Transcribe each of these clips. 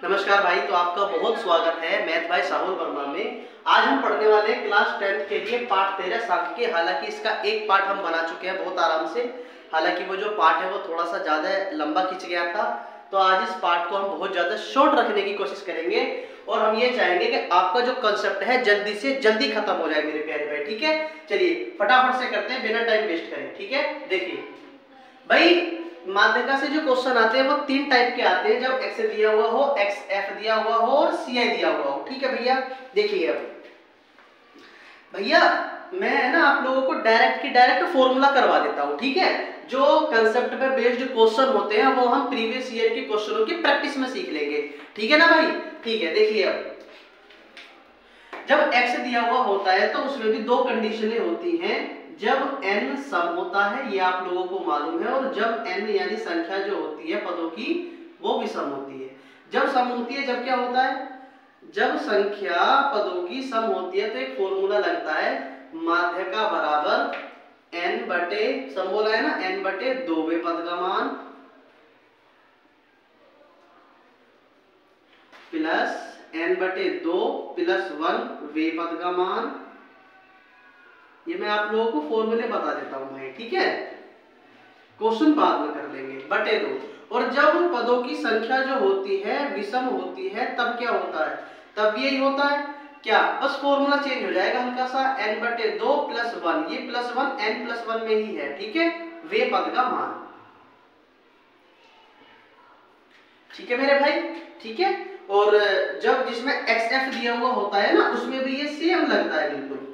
नमस्कार भाई, तो आपका बहुत स्वागत है मैथ भाई साहुल वर्मा में। आज हम पढ़ने वाले हैं क्लास 10th के लिए पाठ 13 सांख्यिकी। हालांकि इसका एक पार्ट हम बना चुके हैं बहुत आराम से। हालांकि वो जो पार्ट है वो थोड़ा सा ज़्यादा लंबा खिंच गया था, तो आज इस पार्ट को हम बहुत ज़्यादा शॉर्ट रखने की कोशिश करेंगे और हम ये चाहेंगे कि आपका जो कंसेप्ट है जल्दी से जल्दी खत्म हो जाए मेरे प्यारे भाई। ठीक है, चलिए फटाफट से करते हैं बिना टाइम वेस्ट करें। ठीक है, देखिए भाई, माध्यिका से जो क्वेश्चन आते हैं वो तीन टाइप के आते हैं। जब एक्स दिया हुआ हो, एक्स एफ दिया हुआ हो और सी आई दिया हुआ हो। ठीक है भैया, देखिए अब भैया मैं है ना आप लोगों को डायरेक्ट की डायरेक्ट फॉर्मूला करवा देता हूँ। ठीक है, जो कंसेप्ट पे बेस्ड क्वेश्चन होते हैं वो हम प्रीवियस ईयर के क्वेश्चनों की प्रैक्टिस में सीख लेंगे। ठीक है ना भाई, ठीक है। देखिए अब जब एक्स दिया हुआ होता है तो उसमें भी दो कंडीशनें होती हैं। जब n सम होता है, ये आप लोगों को मालूम है, और जब n यानी संख्या जो होती है पदों की वो विषम होती है। जब सम होती है, जब क्या होता है, जब संख्या पदों की सम होती है तो एक फॉर्मूला लगता है माध्यिका बराबर n बटे, सम बोला है ना, n बटे 2वें पद का मान प्लस n बटे 2 प्लस 1 वे पद का मान। ये मैं आप लोगों को फॉर्मूले बता देता हूं भाई। ठीक है, क्वेश्चन बाद में कर लेंगे, बटे 2। और जब पदों की संख्या जो होती है विषम होती है तब क्या होता है, तब यही होता है क्या, बस फॉर्मूला चेंज हो जाएगा हल्का सा, n बटे 2 प्लस 1, ये प्लस 1 n प्लस 1 में ही है। ठीक है, वे पद का मान। ठीक है मेरे भाई, ठीक है। और जब जिसमें एक्स एफ दिया हुआ होता है ना उसमें भी ये सेम लगता है, बिल्कुल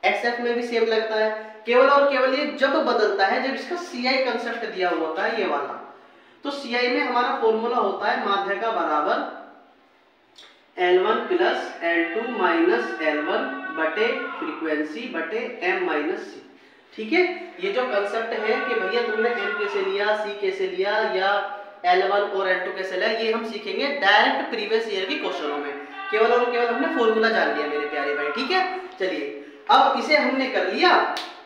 एक्स एफ में भी सेम लगता है। केवल और केवल ये जब बदलता है जब इसका सी आई कंसेप्ट दिया हुआ होता है, ये वाला। तो सी आई में हमारा फॉर्मूला होता है माध्यिका बराबर L1 plus L2 minus L1 बटे फ्रीक्वेंसी बटे M माइनस C। ठीक है, ये जो कंसेप्ट है कि भैया तुमने M कैसे लिया, C कैसे लिया या L1 और L2 कैसे लिया, ये हम सीखेंगे डायरेक्ट प्रीवियस ईयर के क्वेश्चनों में। केवल और केवल हमने फॉर्मूला जान लिया मेरे प्यारे भाई। ठीक है, चलिए अब इसे हमने कर लिया।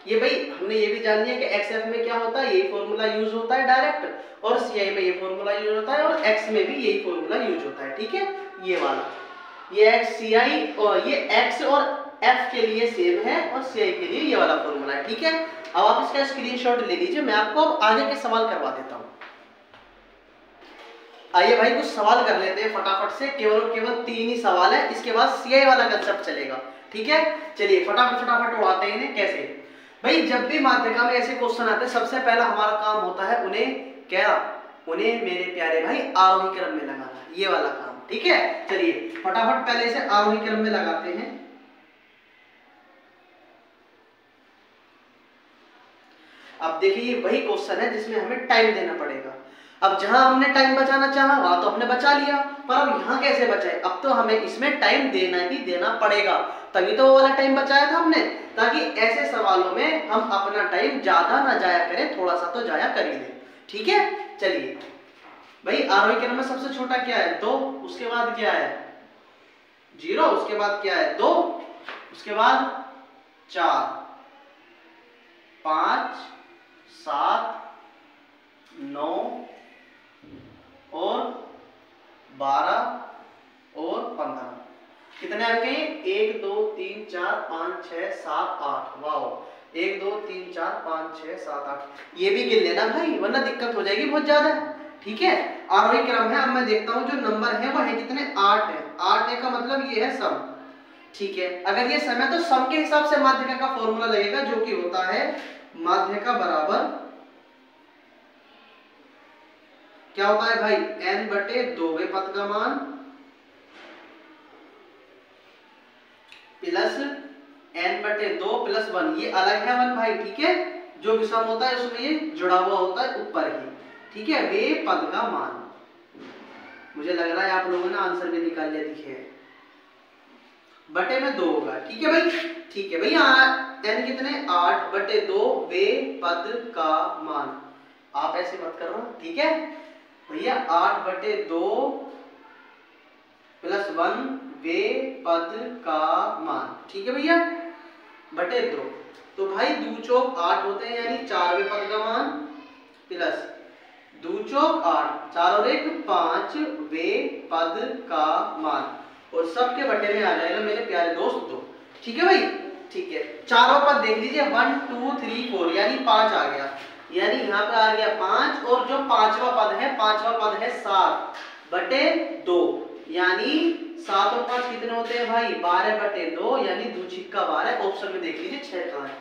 ये भाई हमने ये भी जान लिया कि एक्स एफ में क्या होता है, यही फॉर्मूला यूज होता है डायरेक्ट, और सी आई में ये फॉर्मूला यूज होता है, और एक्स में भी यही फॉर्मूला यूज होता है। ठीक है, ये वाला, ये एक्स सी आई और ये एक्स और एफ के लिए सेम है और सी आई के लिए ये वाला फॉर्मूला है। ठीक है, अब आप इसका स्क्रीनशॉट ले लीजिए, मैं आपको अब आगे के सवाल करवा देता हूं। आइए भाई कुछ सवाल कर लेते हैं फटाफट से। केवल और केवल 3 ही सवाल है, इसके बाद सी आई वाला कंसेप्ट चलेगा। ठीक है, चलिए फटाफट उड़ाते हैं इन्हें। कैसे भाई, जब भी माध्यिका में ऐसे क्वेश्चन आते हैं सबसे पहला हमारा काम होता है उन्हें मेरे प्यारे भाई आरोही क्रम में लगाना, ये वाला काम। ठीक है, चलिए फटाफट पहले इसे आरोही क्रम में लगाते हैं। अब देखिए वही क्वेश्चन है जिसमें हमें टाइम देना पड़ेगा। अब जहां हमने टाइम बचाना चाहा वहां तो हमने बचा लिया, पर अब यहां कैसे बचाए, अब तो हमें इसमें टाइम देना ही देना पड़ेगा, तभी तो वो वाला टाइम बचाया था हमने, ताकि ऐसे सवालों में हम अपना टाइम ज्यादा ना जाया करें, थोड़ा सा तो जाया कर ही दें। ठीक है, चलिए भाई आरोही क्रम में सबसे छोटा क्या है, 2, उसके बाद क्या है 0, उसके बाद क्या है 2, उसके बाद 4, 5, 7, 9 और 12 और 15। कितने अंक हैं, 1 2 3 4 5 6 7 8। वाओ, 1 2 3 4 5 6 7 8। ये भी गिन लेना भाई, वरना दिक्कत हो जाएगी बहुत ज्यादा। ठीक है, आरोही क्रम है। अब मैं देखता हूं जो नंबर है वो है कितने, 8 है। 8 है का मतलब ये है सम। ठीक है, अगर ये सम है तो सम के हिसाब से माध्यिका का फॉर्मूला लगेगा, जो कि होता है माध्यिका बराबर क्या होता है भाई, n बटे 2वें पद का मान प्लस n बटे 2 प्लस 1, ये अलग है 1 भाई। ठीक है, जो विषम होता है उसमें ये जुड़ा हुआ होता है ऊपर ही। ठीक है, वे पद का मान। मुझे लग रहा है आप लोगों ने आंसर भी निकाल लिया, दिखे बटे में 2 होगा। ठीक है भाई, ठीक है भैया, n कितने 8 बटे 2 वे पद का मान। आप ऐसे मत करो, ठीक है भैया, 8 बटे 2 प्लस 1 वे पद का मान। ठीक है भैया, बटे 2। तो भाई 2 चौक 8 होते हैं, यानी 4वें पद का मान प्लस दो चौक 8, 4 और 1 5 वे पद का मान, और सबके बटे में आ जाएगा मेरे प्यारे दोस्त 2। ठीक है भाई, ठीक है। चारों पद देख लीजिए 1 2 3 4 यानी 5 आ गया, यानी यहाँ पे आ गया 5, और जो पांचवा पद है 7 बटे 2, यानी 7 और 5 कितने होते हैं भाई 12 बटे 2, यानी 2 छिक्का 12। ऑप्शन में देख लीजिए 6 कहाँ है,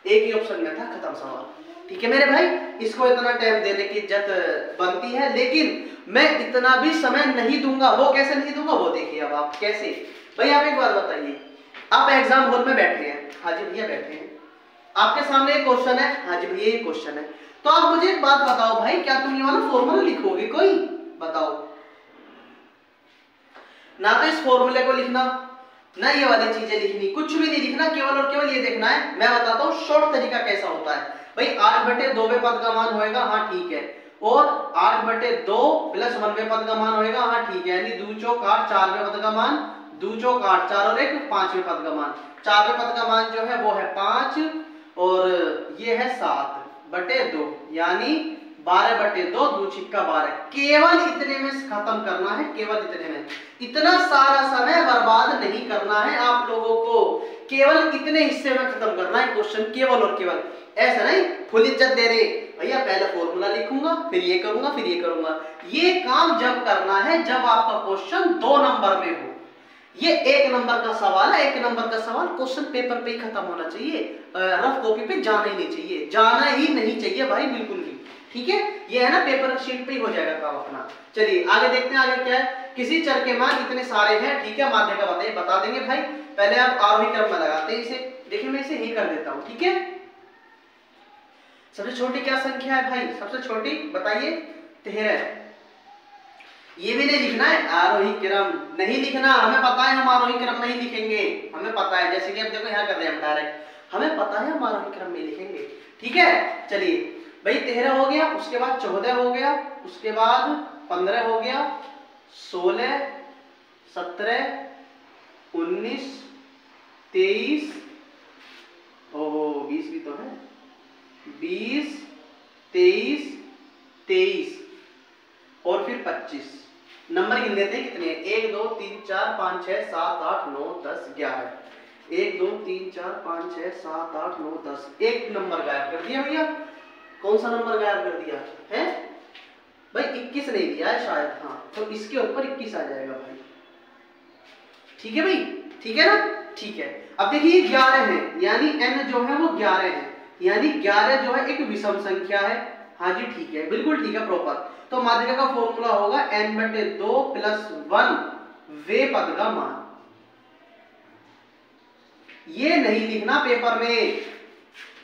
एक ही ऑप्शन में था, खत्म सवाल। ठीक है मेरे भाई, इसको इतना टाइम देने की इज्जत बनती है, लेकिन मैं इतना भी समय नहीं दूंगा। वो कैसे नहीं दूंगा वो देखिए अब आप कैसे। भाई आप एक बात बताइए, आप एग्जाम हॉल में बैठे हैं, हाँ जी भैया बैठे हैं, आपके सामने एक क्वेश्चन है, हाँ जी भैया ये क्वेश्चन है, तो आप मुझे एक बात बताओ भाई, क्या तुम ये वाला फॉर्मूला लिखोगे? कोई बताओ ना, तो इस फॉर्मूले को लिखना ना ये वाली चीजें लिखनी, कुछ भी नहीं लिखना, केवल और केवल ये देखना है। मैं बताता हूँ शॉर्ट तरीका कैसा होता है। भाई 8 बटे 2वें पद का मान होएगा, हाँ ठीक है, और 8 बटे 2 प्लस 1वें पद का मान होएगा, हाँ ठीक है, यानी 2 चौक 8 4वें पद का मान, 2 चौक 8 4 और 1 5वें पद का मान, 4वें पद का मान जो है वो है 5, और ये है 7 बटे 2, यानी 12 बटे 2, 2 छिक्का 12। केवल इतने में खत्म करना है, केवल इतने में। इतना सारा समय बर्बाद नहीं करना है आप लोगों को, केवल इतने हिस्से में खत्म करना है क्वेश्चन, केवल और केवल। ऐसा नहीं फुल इज्जत दे रहे भैया, पहले फॉर्मूला लिखूंगा फिर ये करूंगा फिर ये करूंगा। ये काम जब करना है जब आपका क्वेश्चन 2 नंबर में हो। ये 1 नंबर का सवाल है, 1 नंबर का सवाल क्वेश्चन पेपर पे ही खत्म होना चाहिए, रफ कॉपी पे जाना ही नहीं चाहिए, जाना ही नहीं चाहिए भाई बिल्कुल भी। ठीक है, ये है ना पेपर शीट पे ही हो जाएगा काम अपना। चलिए आगे देखते हैं, आगे क्या है। किसी चर के मान इतने सारे हैं, ठीक है, माध्य का बताइए, बता देंगे भाई। पहले आप आरोही क्रम में लगाते हैं इसे, देखिए मैं इसे ही कर देता हूं, ठीक है। सबसे छोटी क्या संख्या है भाई, सबसे छोटी बताइए 13। ये भी नहीं लिखना है, आरोही क्रम नहीं लिखना, हमें पता है हम आरोही क्रम नहीं लिखेंगे, हमें पता है, जैसे कि अब देखो यहाँ कर रहे हैं हम डायरेक्ट, हमें पता है हम आरोही क्रम में लिखेंगे। ठीक है, चलिए भाई 13 हो गया, उसके बाद 14 हो गया, उसके बाद 15 हो गया, 16 17 19 23, ओहो 20 भी तो है, 20 23 23 और फिर 25। नंबर गिन लेते हैं कितने हैं, 1 2 3 4 5 6 7 8 9 10 11। 1 2 3 4 5 6 7 8 9 10, एक नंबर गायब कर दिया भैया। कौन सा नंबर गायब कर दिया है भाई? 21 नहीं दिया है शायद, हाँ, तो इसके ऊपर 21 आ जाएगा भाई। ठीक है भाई, ठीक है ना, ठीक है। अब देखिए 11 है, यानी n जो है वो 11 है, यानी 11 जो है एक विषम संख्या है। हाँ जी ठीक है, बिल्कुल ठीक है, प्रॉपर। तो माध्यिका का फॉर्मूला होगा n बटे 2 प्लस 1 वे पद का मान। ये नहीं लिखना पेपर में,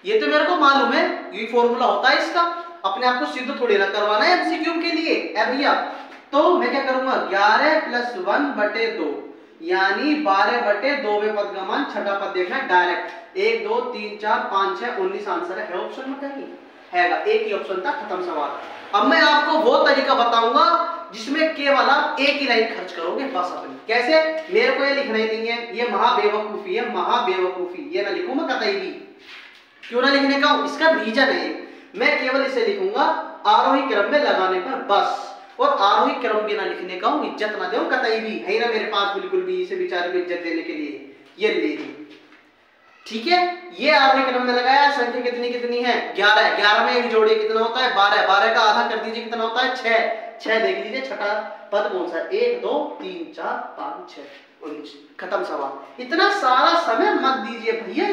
ये तो मेरे को मालूम है, ये फॉर्मूला होता है इसका, अपने आप को सिद्ध थोड़ी ना करवाना है एमसीक्यू के लिए भैया। तो मैं क्या करूंगा, 11 प्लस 1 बटे 2, यानी 12 बटे 2वें पद का मान, छठा पद देखना है डायरेक्ट, 1 2 3 4 5 6 19 आंसर है ऑप्शन में कहीं हैगा, एक ही ऑप्शन था, खत्म सवाल। अब मैं आपको वो तरीका बताऊंगा जिसमें केवल आप एक ही लाइन खर्च करोगे बस अपनी। कैसे? मेरे को ये लिखना ही नहीं है, ये महाबेवकूफी है, महाबेवकूफी, ये ना लिखूं मैं कतई भी। क्यों ना लिखने का? इसका रीजन है, मैं केवल इसे लिखूंगा आरोही क्रम में लगाने पर बस, और आरोही क्रम भी ना लिखने का हूं, इज्जत ना दो कतई भी, है ना मेरे पास बिल्कुल भी इसे बेचारे को इज्जत देने के लिए, ये ले ली। ठीक है, ये आरोही क्रम में लगाया, संख्या कितनी कितनी है 11, 11 में एक जोड़िए कितना होता है 12, 12 का आधा कर दीजिए कितना होता है 6, 6 देख लीजिए छठा पद कौन सा है, 1 2 3 4 5 6 19, खत्म सवाल। इतना सारा समय मत दीजिए भैया,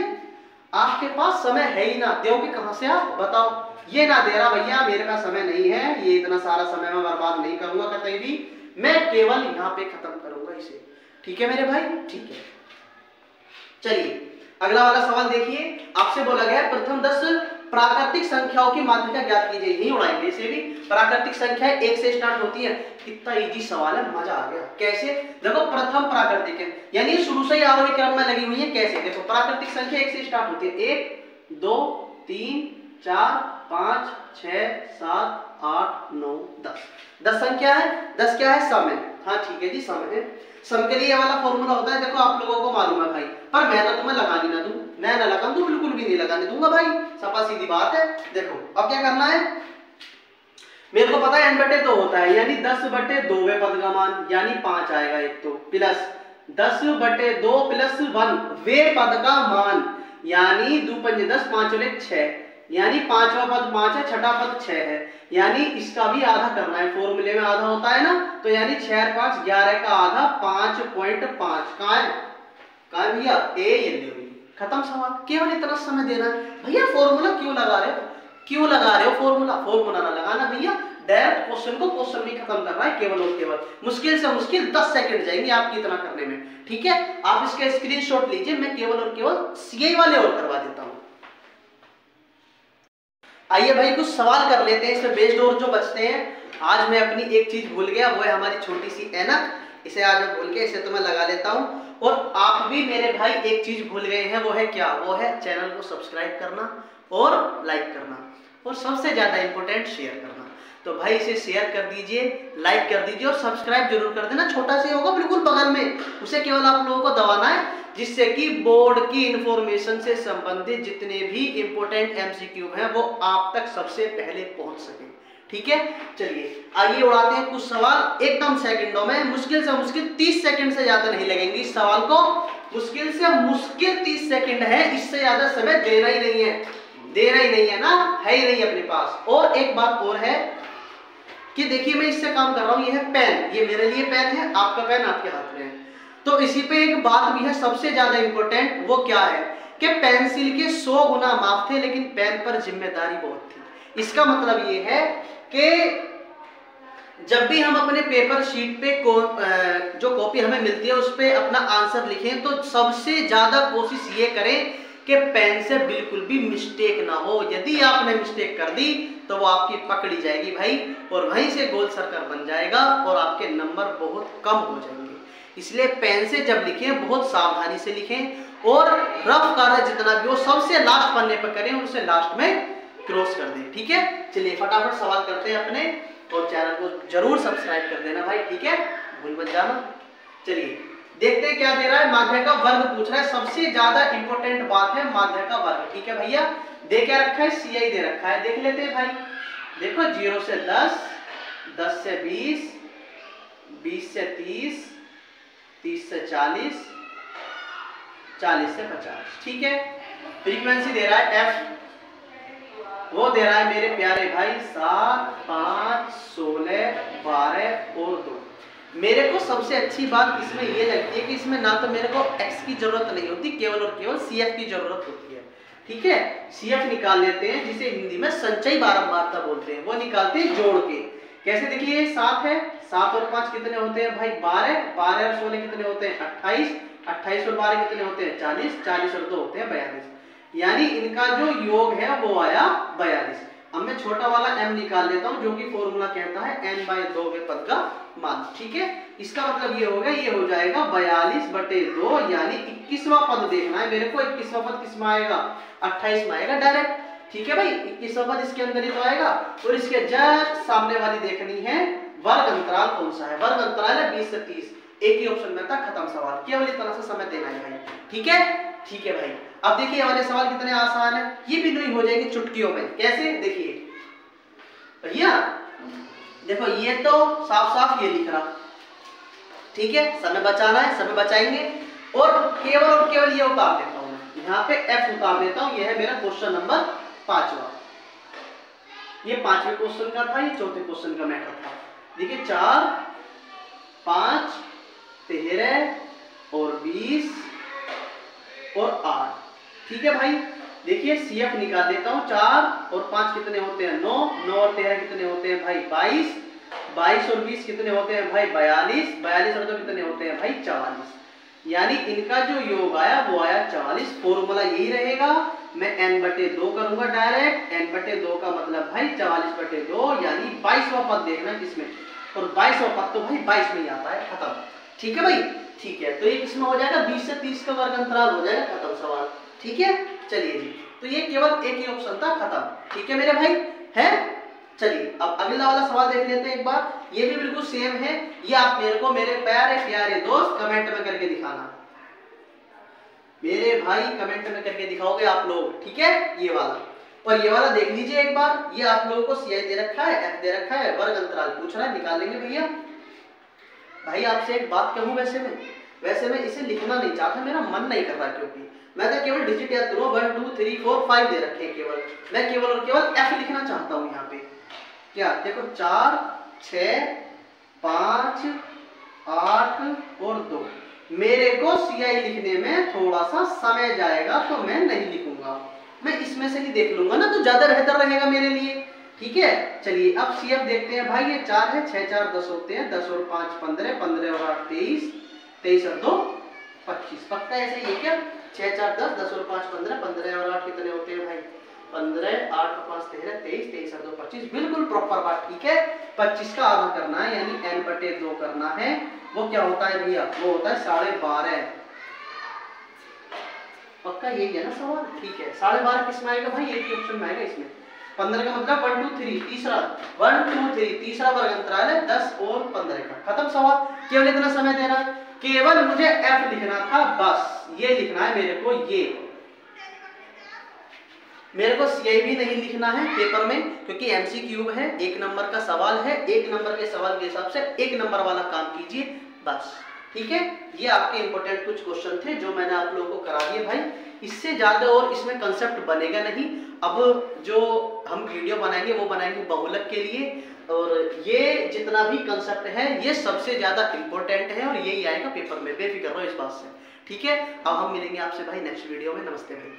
आपके पास समय है ही ना, दोगे कहां से आप बताओ? ये ना दे रहा भैया, मेरे पास समय नहीं है, ये इतना सारा समय मैं बर्बाद नहीं करूंगा कतई भी, मैं केवल यहाँ पे खत्म करूंगा इसे। ठीक है मेरे भाई, ठीक है। चलिए अगला वाला सवाल देखिए, आपसे बोला गया है प्रथम 10 प्राकृतिक संख्याओं की माध्यिका ज्ञात कीजिए। नहीं उड़ाएंगे इसे भी, प्राकृतिक संख्याएं 1 से स्टार्ट होती है। कितना इजी सवाल है, मजा आ गया। कैसे? देखो प्रथम प्राकृतिक है, यानी शुरू से ही आरोही क्रम में लगी हुई है। कैसे? देखो प्राकृतिक संख्या 1 से स्टार्ट होती है, 1 2 3 4 5 6 7 8 9 10, 10 संख्या है। 10 क्या है? सम है। हाँ ठीक है जी, सम है। सम के लिए वाला फॉर्मूला होता है, देखो आप लोगों को मालूम है भाई, पर मैं तो तुम्हें लगाने ना दूं, मैं ना लगा दूं, बिल्कुल भी नहीं लगाने दूंगा भाई, सपा सीधी बात है। देखो अब क्या करना है, मेरे को पता है n/2 होता है, यानी 10/2 वे पद का मान, यानी 5 आएगा एक तो, प्लस 10/2 प्लस 1 वे पद का मान, यानी 2 पंजे 10 5 और 1 6, यानी पांचवा पद 5 है, छठा पद 6 है, यानी इसका भी आधा करना है, फॉर्मूले में आधा होता है ना, तो यानी 6 और 5 11 का आधा 5.5 कहाँ है भैया, ए ये ले, खत्म सवाल। केवल इतना समय देना है भैया। फॉर्मूला क्यों लगा रहे हो फॉर्मूला ना लगाना भैया, डायरेक्ट क्वेश्चन को क्वेश्चन में खत्म करना है, केवल और केवल मुश्किल से मुश्किल 10 सेकंड जाएंगे आपकी इतना करने में, ठीक है। आप इसका स्क्रीनशॉट लीजिए, मैं केवल और केवल सीआई वाले और करवा देता हूं। आइए भाई कुछ सवाल कर लेते हैं इसमें बेस्ड और जो बचते हैं। आज मैं अपनी एक चीज भूल गया, वो है हमारी छोटी सी ऐनक, इसे आज मैं भूल के इसे तो मैं लगा लेता हूं। और आप भी मेरे भाई एक चीज भूल गए हैं, वो है क्या, वो है चैनल को सब्सक्राइब करना और लाइक करना, और सबसे ज्यादा इंपॉर्टेंट शेयर करना। तो भाई इसे शेयर कर दीजिए, लाइक कर दीजिए और सब्सक्राइब जरूर कर देना, छोटा सा होगा बिल्कुल बगल में, उसे केवल आप लोगों को दबाना है, जिससे कि बोर्ड की इंफॉर्मेशन से संबंधित जितने भी इंपॉर्टेंट एमसीक्यू हैं वो आप तक सबसे पहले पहुंच सके, ठीक है। चलिए आइए उड़ाते हैं कुछ सवाल एकदम सेकंडों में, मुश्किल से मुश्किल 30 सेकंड से ज्यादा नहीं लगेंगे इस सवाल को, मुश्किल से मुश्किल 30 सेकंड है, इससे ज्यादा समय देना ही नहीं है ना, है ही नहीं अपने पास। और एक बात और है कि देखिए मैं इससे काम कर रहा हूं, ये है पेन, ये मेरे लिए पेन है, आपका पेन आपके हाथ में है, तो इसी पे एक बात भी है सबसे ज्यादा इंपॉर्टेंट, वो क्या है कि पेंसिल के 100 गुना माफ थे लेकिन पेन पर जिम्मेदारी बहुत थी। इसका मतलब ये है कि जब भी हम अपने पेपर शीट पे जो कॉपी हमें मिलती है उस पे अपना आंसर लिखें, तो सबसे ज्यादा कोशिश ये करें कि पेन से बिल्कुल भी मिस्टेक ना हो। यदि आपने मिस्टेक कर दी तो वो आपकी पकड़ी जाएगी भाई, और वहीं से गोल सर्कल बन जाएगा और आपके नंबर बहुत कम हो जाएंगे। इसलिए पेन से जब लिखें बहुत सावधानी से लिखें, और रफ कार्य जितना भी हो सबसे लास्ट पन्ने पर करें और उसे लास्ट में क्रॉस कर दें, ठीक है। चलिए फटाफट सवाल करते हैं अपने, और चैनल को जरूर सब्सक्राइब कर देना भाई, ठीक है, भूल मत जाना। चलिए देखते हैं क्या दे रहा है, माध्य का वर्ग पूछ रहा है, सबसे ज्यादा इंपॉर्टेंट बात है माध्य का वर्ग, ठीक है भैया। दे क्या रखा है, सीआई दे रखा है, देख लेते हैं भाई। देखो 0 से 10, 10 से 20, 20 से 30, 30 से 40, 40 से 50, ठीक है। फ्रीक्वेंसी दे रहा है एफ, वो दे रहा है मेरे प्यारे भाई 7, 5, 16, 12 और 2। मेरे को सबसे अच्छी बात इसमें ये लगती है कि इसमें ना तो मेरे को x की जरूरत नहीं होती, केवल और केवल CF की जरूरत होती है, ठीक है। CF निकाल लेते हैं, जिसे हिंदी में संचयी बारंबारता बोलते हैं, वो निकालते हैं जोड़ के। कैसे, देखिए 7 है, 7 और 5 कितने होते हैं भाई 12, 12 और 16 कितने होते हैं 28, 28 और 12 कितने होते हैं 40, 40 और 2 होते हैं 42, यानी इनका जो योग है वो आया 42। अब मैं छोटा वाला m निकाल लेता हूं, जो कि फॉर्मूला कहता है n/2 वे पद का मान, ठीक है। इसका मतलब ये होगा, ये हो जाएगा 42/2, यानी 21वां पद देखना है मेरे को, 21वां पद किसमें आएगा 28 में आएगा डायरेक्ट, ठीक है भाई। 21वां पद इसके अंदर ही तो आएगा, और इसके जस्ट सामने वाली देखनी है वर्ग अंतराल कौन सा है, वर्ग अंतराल है 20 से 30, एक ही ऑप्शन में था, खत्म सवाल, केवल इतना सा समय देना है भाई, ठीक है, ठीक है भाई। अब देखिए वाले सवाल कितने आसान है, ये भी नहीं हो जाएंगे चुटकियों में। कैसे, देखिए भैया, देखो ये तो साफ साफ ये लिख रहा, ठीक है, समय बचाना है, समय बचाएंगे, और केवल ये उतार देता हूं, यहाँ पे F उतार देता हूं। ये है मेरा क्वेश्चन नंबर 5वां, ये 5वें क्वेश्चन का था, ये 4थे क्वेश्चन का मैटर था। देखिए 4, 5, 13 और 20 और 8, ठीक है भाई। देखिए CF निकाल देता हूं, 4 और 5 कितने होते हैं 9, 9 और 13 कितने होते हैं भाई 22, 22 और 20 कितने होते हैं भाई 42, 42 और 2 कितने होते हैं भाई 44, यानी इनका जो योग आया वो आया 44। फॉर्मूला यही रहेगा, मैं n/2 करूंगा डायरेक्ट, n/2 का मतलब भाई 44/2, यानी 22वां पद देखना है किसमें, और 22वां पद तो भाई 22 में ही आता है, खत्म, ठीक है भाई, ठीक है। तो ये किसमें हो जाएगा 20 से 30 का वर्ग अंतराल हो जाएगा, खत्म सवाल, ठीक है। चलिए जी, तो ये केवल एक ही ऑप्शन था, खत्म, ठीक है मेरे भाई, है। चलिए अब अगला वाला सवाल देख लेते हैं एक बार, ये भी बिल्कुल सेम है, ये आप मेरे को मेरे प्यारे दोस्त कमेंट में करके दिखाना, मेरे भाई कमेंट में करके दिखाओगे आप लोग, ठीक है, ये वाला। और ये वाला देख लीजिए एक बार, ये आप लोगों को सीआई दे रखा है, एफ दे रखा है, वर्ग अंतराल पूछ रहा है, निकाल लेंगे भैया। भाई आपसे एक बात कहूं, वैसे मैं इसे लिखना नहीं चाहता, मेरा मन नहीं कर रहा, क्योंकि मैं तो केवल डिजिट याद करूँ, 1 2 3 4 5 दे रखे हैं केवल, मैं केवल और केवल एफ लिखना चाहता हूँ यहाँ पे। क्या देखो 4 6 5 8 और 2, मेरे को सीआई लिखने में थोड़ा सा समय जाएगा तो मैं नहीं लिखूंगा, मैं इसमें से ही देख लूंगा ना, तो ज्यादा बेहतर रहेगा मेरे लिए। ठीक है, चलिए अब सीएफ देखते हैं भाई। ये 4 है, 6 4 10 होते हैं, 10 और 5 15, 15 और 8 23, 23 और 2 25। पक्का ऐसे ही है क्या? 6 4 10, 10 और 5 15, 15 और 8 कितने होते हैं भाई? 15, 8 और 5 13, 23, 23 और 2 25। बिल्कुल प्रॉपर बात, ठीक है। 25 का आधा करना है, यानी n/2 करना है। वो क्या होता है भैया? वो होता है 12.5। पक्का यही है ना सवाल? ठीक है, 12.5 किसमें आएगा भाई? एक ही ऑप्शन में आएगा इसमें। 15 का मतलब 1 2 3, तीसरा 1 2 3, तीसरा वर्ग अंतराल है 10 और 15 का। खत्म सवाल। केवल इतना समय देना, केवल मुझे एफ लिखना था, बस ये लिखना है मेरे को। ये मेरे को सीआई भी नहीं लिखना है पेपर में, क्योंकि एमसीक्यू है, 1 नंबर का सवाल है। 1 नंबर के सवाल के हिसाब से 1 नंबर वाला काम कीजिए बस। ठीक है, ये आपके इंपॉर्टेंट कुछ क्वेश्चन थे जो मैंने आप लोगों को करा दिए भाई। इससे ज्यादा और इसमें कंसेप्ट बनेगा नहीं। अब जो हम वीडियो बनाएंगे वो बनाएंगे बहुलक के लिए, और ये जितना भी कंसेप्ट है ये सबसे ज्यादा इंपॉर्टेंट है और यही आएगा पेपर में, बेफिक्र रहो इस बात से। ठीक है, अब हम मिलेंगे आपसे भाई नेक्स्ट वीडियो में। नमस्ते भाई।